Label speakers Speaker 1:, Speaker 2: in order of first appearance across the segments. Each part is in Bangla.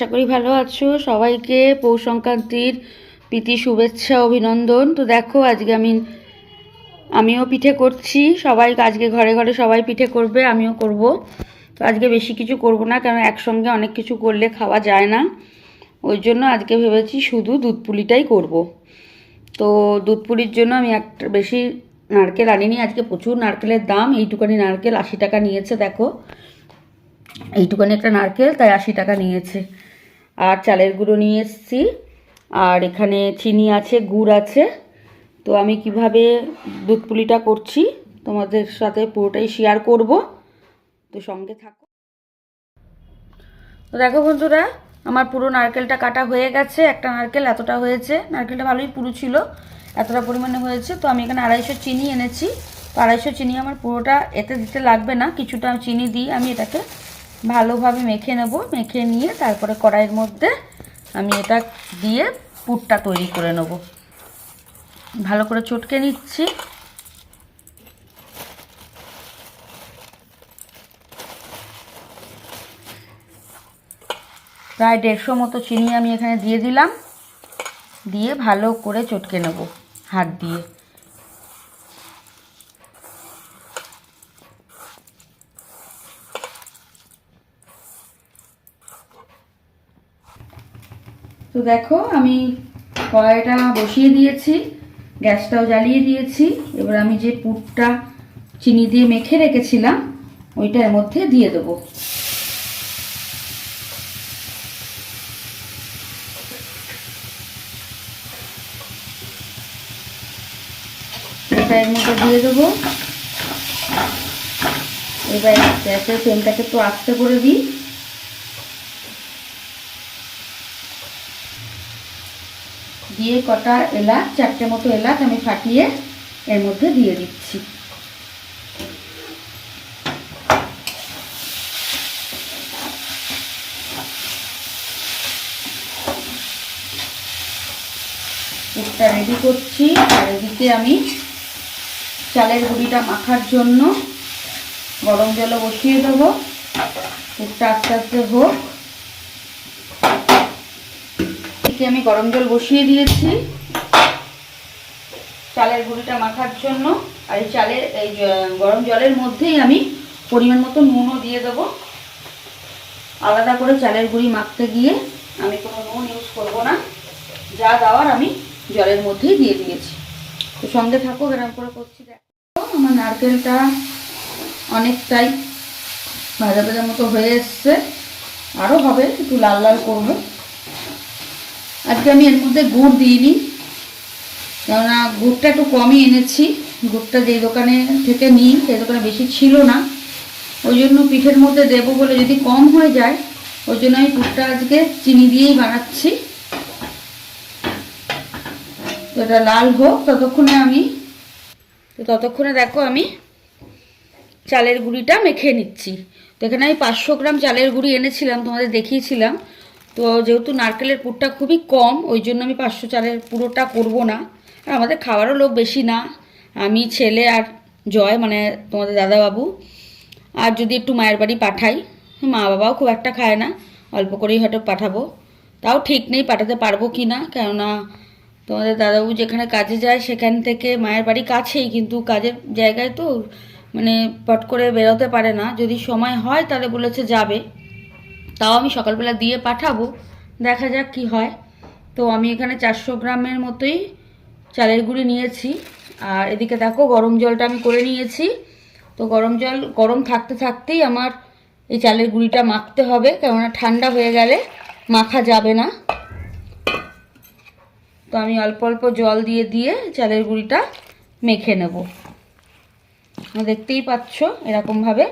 Speaker 1: আশা করি ভালো আছো। সবাইকে পৌষ সংক্রান্তির প্রীতি শুভেচ্ছা অভিনন্দন। তো দেখো আজকে আমিও পিঠে করছি। সবাই আজকে ঘরে ঘরে সবাই পিঠে করবে, আমিও করব। তো আজকে বেশি কিছু করব না, কারণ একসঙ্গে অনেক কিছু করলে খাওয়া যায় না। ওই জন্য আজকে ভেবেছি শুধু দুধ পুলিটাই করব। তো দুধ পুলির জন্য আমি একটা বেশি নারকেল আনিনি। আজকে প্রচুর নারকেলের দাম। এইটুকানি নারকেল 80 টাকা নিয়েছে। দেখো এইটুকানি একটা নারকেল, তাই 80 টাকা নিয়েছে। আর চালের গুঁড়ো নিয়ে এসেছি, আর এখানে চিনি আছে, গুড় আছে। তো আমি কিভাবে দুধ পুলিটা করছি তোমাদের সাথে পুরোটাই শেয়ার করব, তো সঙ্গে থাকো। তো দেখো বন্ধুরা, আমার পুরো নারকেলটা কাটা হয়ে গেছে। একটা নারকেল এতটা হয়েছে, নারকেলটা ভালোই পুরো ছিল, এতটা পরিমাণে হয়েছে। তো আমি এখানে 250 চিনি এনেছি। তো 250 চিনি আমার পুরোটা এতে দিতে লাগবে না, কিছুটা চিনি দিয়ে আমি এটাকে ভালোভাবে মেখে নেব। মেখে নিয়ে তারপরে কড়াইয়ের মধ্যে আমি এটা দিয়ে পুরটা তৈরি করে নেব। ভালো করে চটকে নিচ্ছি। প্রায় 150 মতো চিনি আমি এখানে দিয়ে দিলাম, দিয়ে ভালো করে চটকে নেব হাত দিয়ে। তো দেখো আমি কড়াইটা বসিয়ে দিয়েছি, গ্যাসটাও জ্বালিয়ে দিয়েছি। এবার আমি যে পুরটা চিনি দিয়ে মেখে রেখেছিলাম ওইটা এর মধ্যে দিয়ে দেবো। এটা এর মধ্যে দিয়ে দেবো। এবার গ্যাসের ফ্লেমটাকে একটু আস্তে করে দিই। দিয়ে কটা এলাচ, 4টে মতো এলাচ আমি ফাটিয়ে এর মধ্যে দিয়ে দিচ্ছি। পুরটা রেডি করছি। আর এদিকে আমি চালের গুঁড়িটা মাখার জন্য গরম জলও বসিয়ে দেবো। পুরটা আস্তে আস্তে হোক। আমি গরম জল বসিয়ে দিয়েছি চালের গুঁড়িটা মাখার জন্য। আর এই গরম জলের মধ্যেই আমি পরিমাণ মতো নুনও দিয়ে দেবো। আলাদা করে চালের গুঁড়ি মাখতে গিয়ে আমি কোনো নুন ইউজ করব না, যা দেওয়ার আমি জলের মধ্যেই দিয়ে দিয়েছি। তো সঙ্গে থাকো, এরকম করে করছি। দেখো আমার নারকেলটা অনেকটাই ভাজা ভাজার মতো হয়ে এসছে, আরও হবে, একটু লাল লাল করবো। আজকে আমি এর মধ্যে গুড় দিইনি, কেননা গুড়টা একটু কমই এনেছি। গুড়টা যেই দোকানে থেকে নিই সেই দোকানে বেশি ছিল না, ওই জন্য পিঠের মধ্যে দেবো বলে যদি কম হয়ে যায়, ওই জন্য আমি গুড়টা আজকে চিনি দিয়েই বানাচ্ছি। তো এটা লাল হোক ততক্ষণে দেখো আমি চালের গুঁড়িটা মেখে নিচ্ছি। তো এখানে আমি 500 গ্রাম চালের গুঁড়ি এনেছিলাম, তোমাদের দেখিয়েছিলাম। তো যেহেতু নারকেলের পুরটা খুবই কম, ওই জন্য আমি 500 চালের পুরোটা করব না। আর আমাদের খাওয়ারও লোক বেশি না, আমি, ছেলে আর জয়, মানে তোমাদের দাদাবাবু। আর যদি একটু মায়ের বাড়ি পাঠাই, মা বাবাও খুব একটা খায় না, অল্প করেই হয়তো পাঠাবো। তাও ঠিক নেই পাঠাতে পারবো কি না, কেননা তোমাদের দাদাবাবু যেখানে কাজে যায় সেখান থেকে মায়ের বাড়ি কাছেই, কিন্তু কাজের জায়গায় তো মানে পট করে বেরোতে পারে না। যদি সময় হয় তাহলে বলেছে যাবে, তাও আমি সকালবেলা দিয়ে পাঠাবো, দেখা যাক কি হয়। তো আমি এখানে 400 গ্রামের মতোই চালের গুঁড়ি নিয়েছি। আর এদিকে দেখো গরম জলটা আমি করে নিয়েছি। তো গরম জল গরম থাকতে থাকতেই আমার এই চালের গুঁড়িটা মাখতে হবে, কেননা ঠান্ডা হয়ে গেলে মাখা যাবে না। তো আমি অল্প অল্প জল দিয়ে দিয়ে চালের গুঁড়িটা মেখে নেব। দেখতেই পাচ্ছ এরকমভাবে।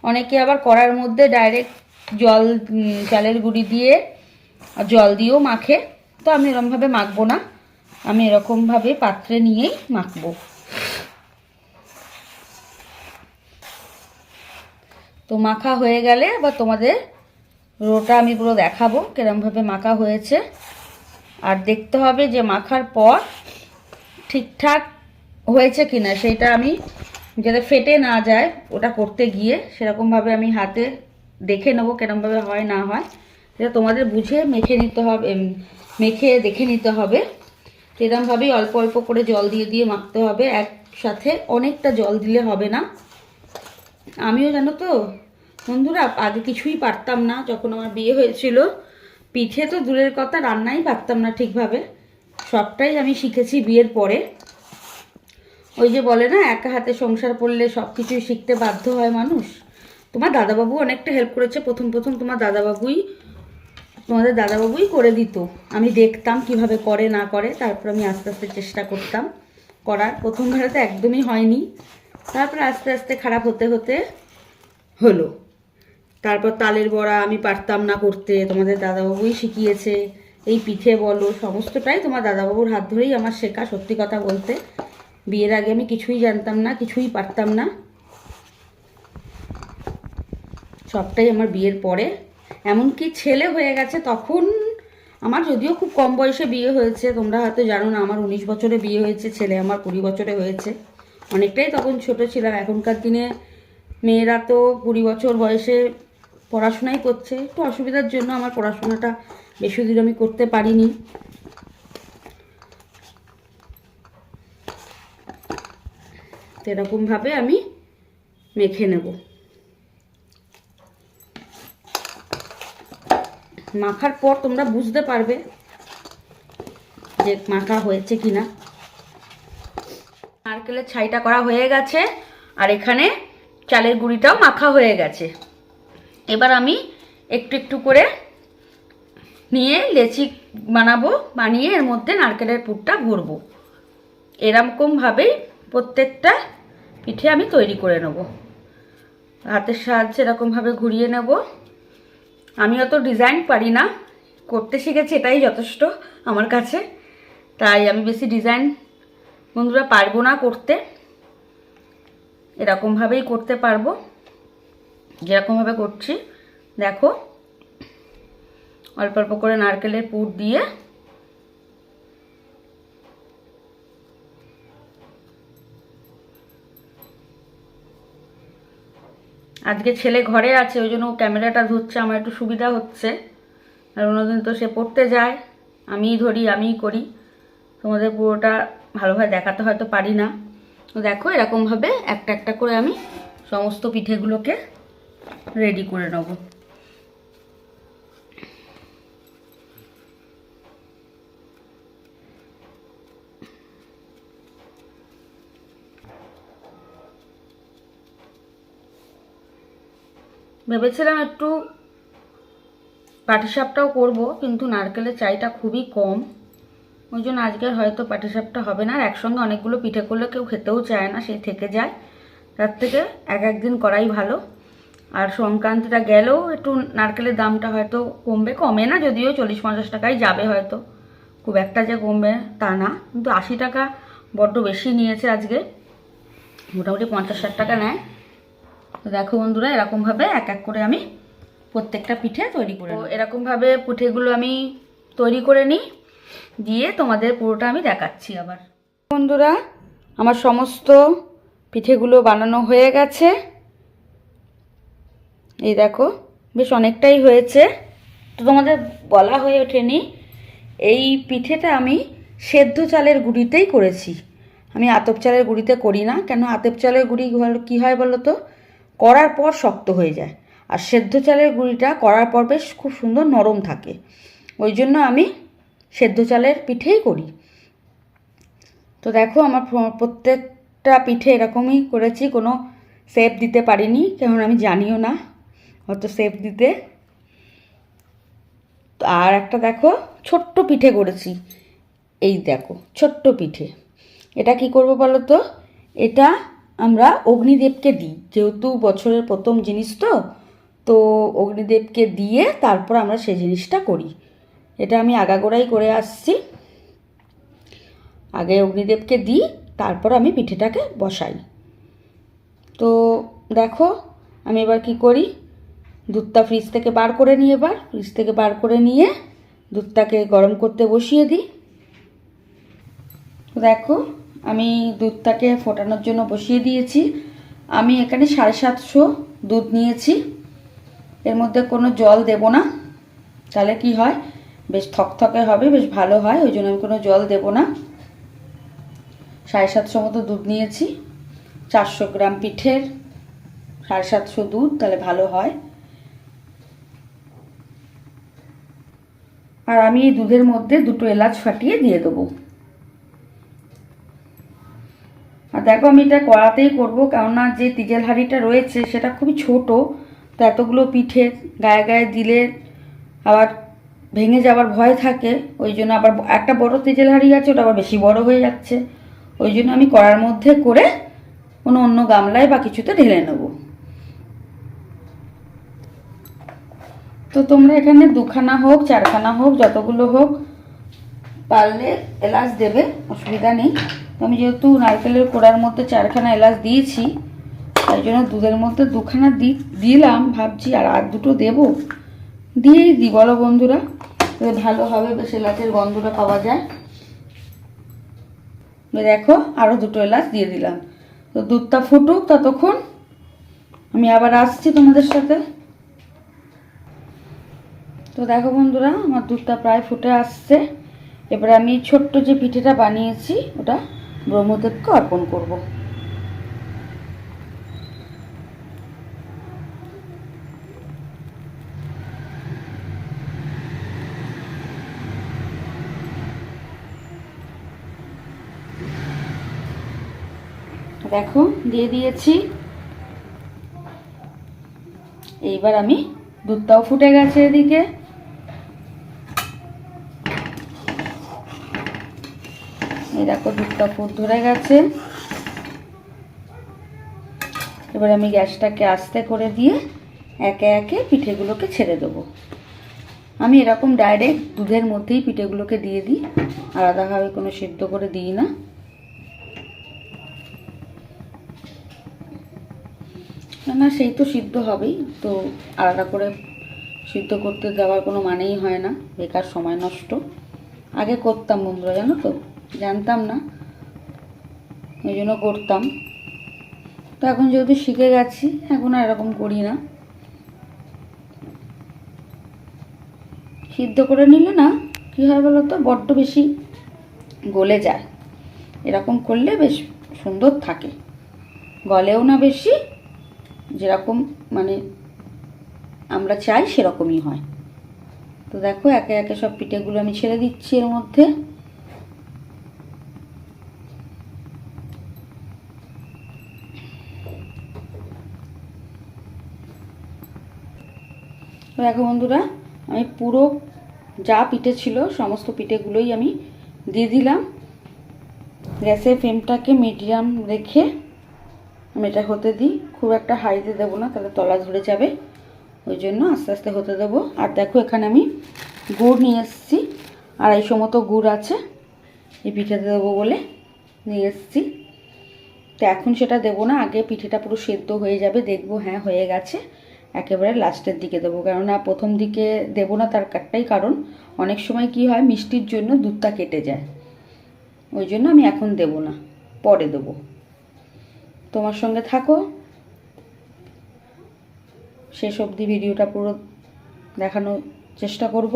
Speaker 1: অনেকে আবার কড়ার মধ্যে ডাইরেক্ট চালের গুঁড়ি দিয়ে জল দিয়েও মাখে। তো আমি এরকমভাবে মাখবো না, আমি এরকমভাবে পাত্রে নিয়েই মাখবো। তো মাখা হয়ে গেলে আবার তোমাদের রোটা আমি পুরো দেখাবো কিরমভাবে মাখা হয়েছে। আর দেখতে হবে যে মাখার পর ঠিকঠাক হয়েছে কিনা, সেইটা আমি যাতে ফেটে না যায় ওটা করতে গিয়ে, সেরকমভাবে আমি হাতে দেখে নেবো কিরমভাবে হয় না হয়। এটা তোমাদের বুঝে মেখে নিতে হবে, মেখে দেখে নিতে হবে। এরকমভাবেই অল্প অল্প করে জল দিয়ে দিয়ে মাখতে হবে, একসাথে অনেকটা জল দিলে হবে না। আমিও জানো তো বন্ধুরা আগে কিছুই পারতাম না, যখন আমার বিয়ে হয়েছিল পিঠে তো দূরের কথা, রান্নাই পারতাম না ঠিকভাবে। সবটাই আমি শিখেছি বিয়ের পরে। ওই যে বলে না, একা হাতে সংসার করলে সব কিছুই শিখতে বাধ্য হয় মানুষ। তোমার দাদাবাবু অনেকটা হেল্প করেছে, প্রথম প্রথম তোমাদের দাদাবাবুই করে দিত। আমি দেখতাম কিভাবে করে না করে, তারপর আমি আস্তে আস্তে চেষ্টা করতাম করার। প্রথমবারে তো একদমই হয়নি, তারপর আস্তে আস্তে খারাপ হতে হতে হলো। তারপর তালের বড়া আমি পারতাম না করতে, তোমাদের দাদাবাবুই শিখিয়েছে। এই পিঠে বলো সমস্তটাই তোমার দাদাবাবুর হাত ধরেই আমার শেখা। সত্যি কথা বলতে বিয়ের আগে আমি কিছুই জানতাম না, কিছুই পারতাম না, সবটাই আমার বিয়ের পরে। এমনকি ছেলে হয়ে গেছে তখন, আমার যদিও খুব কম বয়সে বিয়ে হয়েছে, তোমরা হয়তো জানো না, আমার 19 বছরে বিয়ে হয়েছে, ছেলে আমার 20 বছরে হয়েছে। অনেকটাই তখন ছোট ছিলাম। এখনকার দিনে মেয়েরা তো 20 বছর বয়সে পড়াশোনাই করছে। একটু অসুবিধার জন্য আমার পড়াশোনাটা বেশি দূর আমি করতে পারিনি। তো এরকমভাবে আমি মেখে নেব। মাখার পর তোমরা বুঝতে পারবে যে মাখা হয়েছে কিনা। নারকেলের ছাইটা করা হয়ে গেছে, আর এখানে চালের গুঁড়িটাও মাখা হয়ে গেছে। এবার আমি একটু একটু করে নিয়ে লেচি বানাবো, বানিয়ে এর মধ্যে নারকেলের পুরটা ভরবো। এরকমভাবেই প্রত্যেকটা পিঠে আমি তৈরি করে নেব। হাতের সাহায্যে এরকমভাবে ঘুরিয়ে নেব। আমি অত ডিজাইন পারি না, করতে শিখেছি এটাই যথেষ্ট আমার কাছে। তাই আমি বেশি ডিজাইন বন্ধুরা পারবো না করতে, এরকমভাবেই করতে পারবো যেরকমভাবে করছি। দেখো অল্প অল্প করে নারকেলের পুর দিয়ে আজকে ছেলে ঘরে আছে, ওই জন্য ক্যামেরাটা ধরছে, আমার একটু সুবিধা হচ্ছে। আর অন্যদিন তো সে পড়তে যায়, আমিই ধরি আমিই করি, তোমাদের পুরোটা ভালোভাবে দেখাতে হয়তো পারি না। তো দেখো এরকমভাবে একটা একটা করে আমি সমস্ত পিঠেগুলোকে রেডি করে নেব। ভেবেছিলাম একটু পাটিসাপটাও করব, কিন্তু নারকেলের চাইটা খুবই কম, ওই জন্য আজকের হয়তো পাটিসাপটা হবে না। আর একসঙ্গে অনেকগুলো পিঠে করলে কেউ খেতেও চায় না, সেই থেকে যায়। তার থেকে এক একদিন করাই ভালো। আর সংক্রান্তিটা গেলেও একটু নারকেলের দামটা হয়তো কমবে, কমে না যদিও, 40-50 টাকায় যাবে হয়তো, খুব একটা যে কমবে তা না। কিন্তু 80 টাকা বড্ড বেশি নিয়েছে আজকে, মোটামুটি 50-60 টাকা নেয়। তো দেখো বন্ধুরা এরকমভাবে এক এক করে আমি প্রত্যেকটা পিঠে তৈরি করে নেব। এরকমভাবে পিঠেগুলো আমি তৈরি করে নিই, দিয়ে তোমাদের পুরোটা আমি দেখাচ্ছি আবার। বন্ধুরা আমার সমস্ত পিঠেগুলো বানানো হয়ে গেছে, এই দেখো বেশ অনেকটাই হয়েছে। তো তোমাদের বলা হয়ে ওঠেনি, এই পিঠেটা আমি সেদ্ধ চালের গুঁড়িতেই করেছি, আমি আতপ চালের গুঁড়িতে করি না। কেন আতপ চালের গুঁড়ি কী হয় বলো তো, করার পর শক্ত হয়ে যায়, আর সেদ্ধ চালের গুঁড়িটা করার পর বেশ খুব সুন্দর নরম থাকে। ওই জন্য আমি সেদ্ধ চালের পিঠেই করি। তো দেখো আমার প্রত্যেকটা পিঠে এরকমই করেছি, কোনো শেপ দিতে পারিনি, কারণ আমি জানিও না অত শেপ দিতে। আর একটা দেখো ছোট্ট পিঠে করেছি, এই দেখো ছোট্ট পিঠে। এটা কি করব বলো তো, এটা আমরা অগ্নিদেবকে দিই, যেহেতু বছরের প্রথম জিনিস তো অগ্নিদেবকে দিয়ে তারপর আমরা সেই জিনিসটা করি। এটা আমি আগাগোড়াই করে আসছি, আগে অগ্নিদেবকে দিই তারপর আমি পিঠেটাকে বসাই। তো দেখো আমি এবার কি করি, দুধটা ফ্রিজ থেকে বার করে নিই, এবার ফ্রিজ থেকে বার করে নিয়ে দুধটাকে গরম করতে বসিয়ে দিই। দেখো আমি দুধটাকে ফোটানোর জন্য বসিয়ে দিয়েছি। আমি এখানে 750 দুধ নিয়েছি, এর মধ্যে কোনো জল দেব না, তাহলে কি হয়, বেশ থকথকে হবে, বেশ ভালো হয়। ওই জন্য আমি কোনো জল দেব না। 750 মতো দুধ নিয়েছি। 400 গ্রাম পিঠের 750 দুধ, তাহলে ভালো হয়। আর আমি এই দুধের মধ্যে 2টো এলাচ ফাটিয়ে দিয়ে দেবো। আর দেখো আমি এটা কড়াতেই করবো, কেননা যে তিজেল হাঁড়িটা রয়েছে সেটা খুবই ছোট, তো এতগুলো পিঠে গায়ে গায়ে দিলে আবার ভেঙে যাওয়ার ভয় থাকে। ওই জন্য আবার একটা বড় তিজেল হাঁড়ি আছে, ওটা আবার বেশি বড় হয়ে যাচ্ছে। ওই জন্য আমি কড়ার মধ্যে করে কোনো অন্য গামলায় বা কিছুতে ঢেলে নেব। তো তোমরা এখানে 2খানা হোক 4খানা হোক, যতগুলো হোক পারলে এলাচ দেবে, অসুবিধা নেই। তো আমি যেহেতু নারকেলের কোড়ার মধ্যে 4খানা এলাচ দিয়েছি, তাই জন্য দুধের মধ্যে 2খানা দিলাম। ভাবছি আর 2টো দেবো, দিয়েই দিই বলো বন্ধুরা, ভালো হবে, বেশ এলাচের গন্ধটা পাওয়া যায়। দেখো আরও 2টো এলাচ দিয়ে দিলাম। তো দুধটা ফুটুক, ততক্ষণ আমি আবার আসছি তোমাদের সাথে। তো দেখো বন্ধুরা, আমার দুধটা প্রায় ফুটে আসছে। এবারে আমি ছোট্ট যে পিঠেটা বানিয়েছি ওটা ব্রহ্মদেবকে অর্পণ করব। দেখো দিয়ে দিয়েছি। এইবার আমি, দুধটাও ফুটে গেছে এদিকে, এই দেখো দুধটা ফুট ধরে গেছে। এবার আমি গ্যাসটাকে আস্তে করে দিয়ে একে একে পিঠেগুলোকে ছেড়ে দেবো। আমি এরকম ডাইরেক্ট দুধের মধ্যেই পিঠেগুলোকে দিয়ে দিই, আলাদাভাবে কোনো সিদ্ধ করে দিই না। না সেই তো সিদ্ধ হবেই, তো আলাদা করে সিদ্ধ করতে দেওয়ার কোনো মানেই হয় না, বেকার সময় নষ্ট। আগে করতাম বন্ধুরা, জানো তো, জানতাম না, ওই জন্য করতাম। তো এখন যেহেতু শিখে গেছি, এখন আর এরকম করি না। সিদ্ধ করে নিলে না কী হয় বলো তো, বড্ড বেশি গলে যায়। এরকম করলে বেশ সুন্দর থাকে, গলেও না বেশি, যেরকম মানে আমরা চাই সেরকমই হয়। তো দেখো একে একে সব পিঠেগুলো আমি ছেড়ে দিচ্ছি এর মধ্যে। দেখো বন্ধুরা, আমি পুরো যা পিঠে ছিল সমস্ত পিঠেগুলোই আমি দিয়ে দিলাম। গ্যাসের ফ্লেমটাকে মিডিয়াম রেখে আমি এটা হতে দিই, খুব একটা হাইতে দেবো না, তাহলে তলা ধরে যাবে। ওই জন্য আস্তে আস্তে হতে দেবো। আর দেখো এখানে আমি গুড় নিয়ে এসেছি, 250 মতো গুড় আছে এই পিঠেতে দেবো বলে নিয়ে এসেছি। তো এখন সেটা দেবো না, আগে পিঠেটা পুরো সেদ্ধ হয়ে যাবে, দেখবো হ্যাঁ হয়ে গেছে, একেবারে লাস্টের দিকে দেবো। কেননা প্রথম দিকে দেবো না, তার একটাই কারণ, অনেক সময় কি হয় মিষ্টির জন্য দুধটা কেটে যায়, ওই জন্য আমি এখন দেবো না, পরে দেবো। তোমার সঙ্গে থাকো, শেষ অবধি ভিডিওটা পুরো দেখানোর চেষ্টা করব।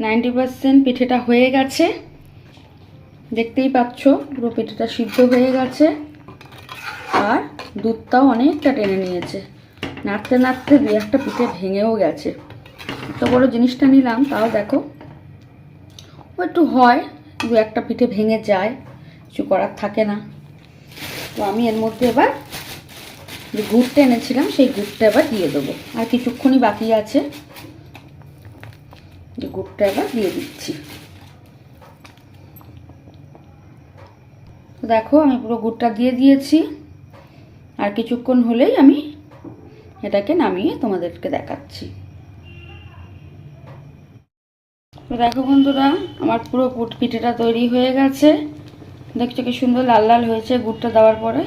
Speaker 1: 90% পিঠেটা হয়ে গেছে, দেখতেই পাচ্ছ পুরো পিঠেটা সিদ্ধ হয়ে গেছে, আর দুধটাও অনেকটা টেনে নিয়েছে। নাড়তে নাড়তে 2-1টা পিঠে ভেঙেও গেছে। এত বড় জিনিসটা নিলাম, তাও দেখো ও একটু হয়, 2-1টা পিঠে ভেঙে যায়, কিছু করার থাকে না। তো আমি এর মধ্যে এবার যে গুড়টা এনেছিলাম সেই গুড়টা এবার দিয়ে দেবো। আর কিছুক্ষণই বাকি আছে, যে গুড়টা এবার দিয়ে দিচ্ছি। তো দেখো আমি পুরো গুড়টা দিয়ে দিয়েছি, আর কিছুক্ষণ হলেই আমি এটাকে নামিয়ে তোমাদেরকে দেখাচ্ছি। তো দেখো বন্ধুরা, আমার পুরো পিঠেটা তৈরি হয়ে গেছে। দেখছো কি সুন্দর লাল লাল হয়েছে গুড়টা দেওয়ার পরে।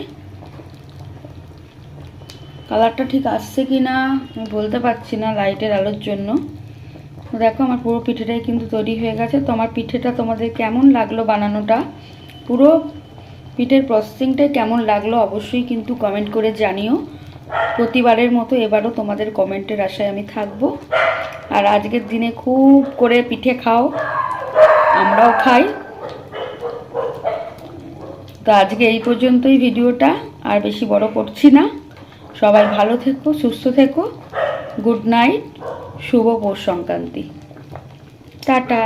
Speaker 1: কালারটা ঠিক আসছে কি না আমি বলতে পারছি না লাইটের আলোর জন্য। দেখো আমার পুরো পিঠেটাই কিন্তু তৈরি হয়ে গেছে। তো আমার পিঠেটা তোমাদের কেমন লাগলো বানানোটা, পুরো পিঠের প্রসেসিংটাই কেমন লাগলো অবশ্যই কিন্তু কমেন্ট করে জানিও। প্রতিবারের মতো এবারও তোমাদের কমেন্টের আশায় আমি থাকবো। আর আজকের দিনে খুব করে পিঠে খাও, আমরাও খাই। তো আজকে এই পর্যন্তই ভিডিওটা, আর বেশি বড় করছি না। সবাই ভালো থেকো, সুস্থ থেকো। গুড নাইট, শুভ পৌষ সংক্রান্তি, টাটা।